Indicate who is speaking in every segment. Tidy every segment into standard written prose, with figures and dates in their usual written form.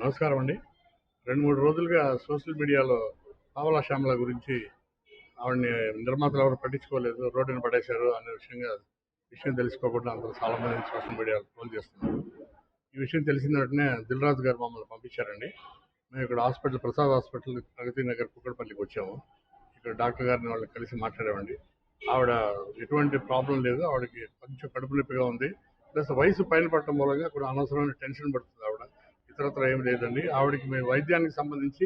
Speaker 1: నమస్కారం అండి. 2, 3 రోజులుగా సోషల్ మీడియాలో పావలా శ్యామల గురించి ఆవిడని నిర్మాతలు ఎవరు పట్టించుకోలేదు, రోడ్డున పడేశారు అనే విషయం తెలుసుకోకుండా అందరూ చాలామంది సోషల్ మీడియాలో ట్రోల్ చేస్తున్నారు. ఈ విషయం తెలిసిన వెంటనే దిల్ రాజు గారు మమ్మల్ని పంపించారండి. మేము ఇక్కడ ప్రసాద్ హాస్పిటల్ ప్రగతి నగర్ కుక్కడపల్లికి వచ్చాము. ఇక్కడ డాక్టర్ గారిని వాళ్ళు కలిసి మాట్లాడామండి. ఆవిడ ఎటువంటి ప్రాబ్లం లేదు, ఆవిడకి కొంచెం కడుపు నొప్పిగా ఉంది, ప్లస్ వయసు పైన పడటం మూలంగా కూడా అనవసరమైన టెన్షన్ పడుతుంది ఆవిడ. ఇతరత్ర ఏం లేదండి. ఆవిడకి మేము వైద్యానికి సంబంధించి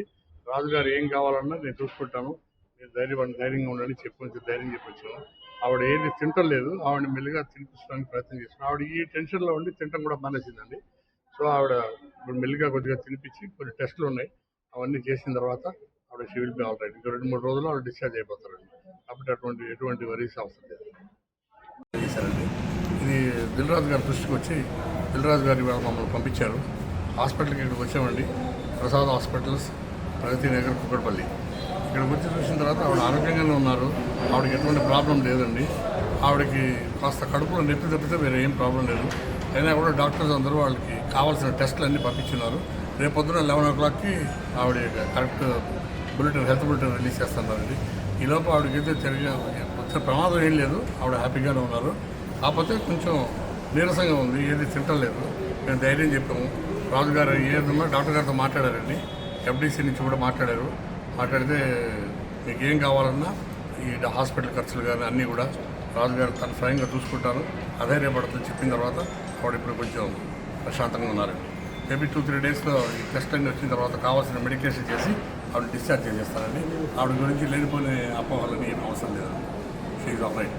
Speaker 1: రాజుగారు ఏం కావాలన్నా నేను చూసుకుంటాను, మీరు ధైర్యంగా ఉండండి కొంచెం ధైర్యం చెప్పొచ్చాను. ఆవిడ ఏది తింటలేదు, ఆవిడని మెల్లిగా తినిపించడానికి ప్రయత్నం చేస్తున్నాం. ఆవిడ ఈ టెన్షన్లో ఉండి తినడం కూడా మానేసిందండి. సో ఆవిడ ఇప్పుడు మెల్లిగా కొద్దిగా తినిపించి కొన్ని టెస్టులు ఉన్నాయి, అవన్నీ చేసిన తర్వాత ఆవిడ she will be all right. ఇంకా 2, 3 రోజుల్లో ఆవిడ డిశ్చార్జ్ అయిపోతారండి. కాబట్టి ఎటువంటి వరీస్ అవసరం లేదు. చేశారండి. ఇది దిల్ రాజు గారి దృష్టికి వచ్చి దిల్ రాజు గారు మమ్మల్ని పంపించారు. హాస్పిటల్కి ఇక్కడికి వచ్చామండి. ప్రసాద్ హాస్పిటల్స్, ప్రగతి నగర్, కుక్కడపల్లి. ఇక్కడికి వచ్చి చూసిన తర్వాత ఆవిడ ఆరోగ్యంగానే ఉన్నారు. ఆవిడకి ఎటువంటి ప్రాబ్లం లేదండి. ఆవిడకి కాస్త కడుపులో నొప్పి తప్పితే వేరే ఏం ప్రాబ్లం లేదు. అయినా కూడా డాక్టర్స్ అందరూ వాళ్ళకి కావాల్సిన టెస్టులు అన్నీ పంపించున్నారు. రేపు పొద్దున 11 o'clockకి ఆవిడ కరెక్ట్ హెల్త్ బులెటిన్ రిలీజ్ చేస్తున్నారండి. ఈలోపు ఆవిడకైతే వచ్చే ప్రమాదం ఏం లేదు, ఆవిడ హ్యాపీగానే ఉన్నారు. కాకపోతే కొంచెం నీరసంగా ఉంది, ఏది తింటలేదు. మేము ధైర్యం చెప్పాము. రాజుగారు ఏదన్నా డాక్టర్ గారితో మాట్లాడారండి. ఎఫ్డీసీ నుంచి కూడా మాట్లాడితే మీకు ఏం కావాలన్నా ఈ హాస్పిటల్ ఖర్చులు కానీ అన్నీ కూడా రాజుగారు తను స్వయంగా చూసుకుంటారు, అధైర్యపడుతుంది చెప్పిన తర్వాత ఆవిడ ఇప్పుడు కొంచెం ప్రశాంతంగా ఉన్నారండి. మేబీ 2-3 డేస్లో ఈ టెస్ట్ అన్నీ వచ్చిన తర్వాత కావాల్సిన మెడికేషన్ చేసి ఆవిడ డిశ్చార్జ్ చేసేస్తారండి. ఆవిడ గురించి లేనిపోయిన అపోహలని ఏం అవసరం లేదండి. She is all right.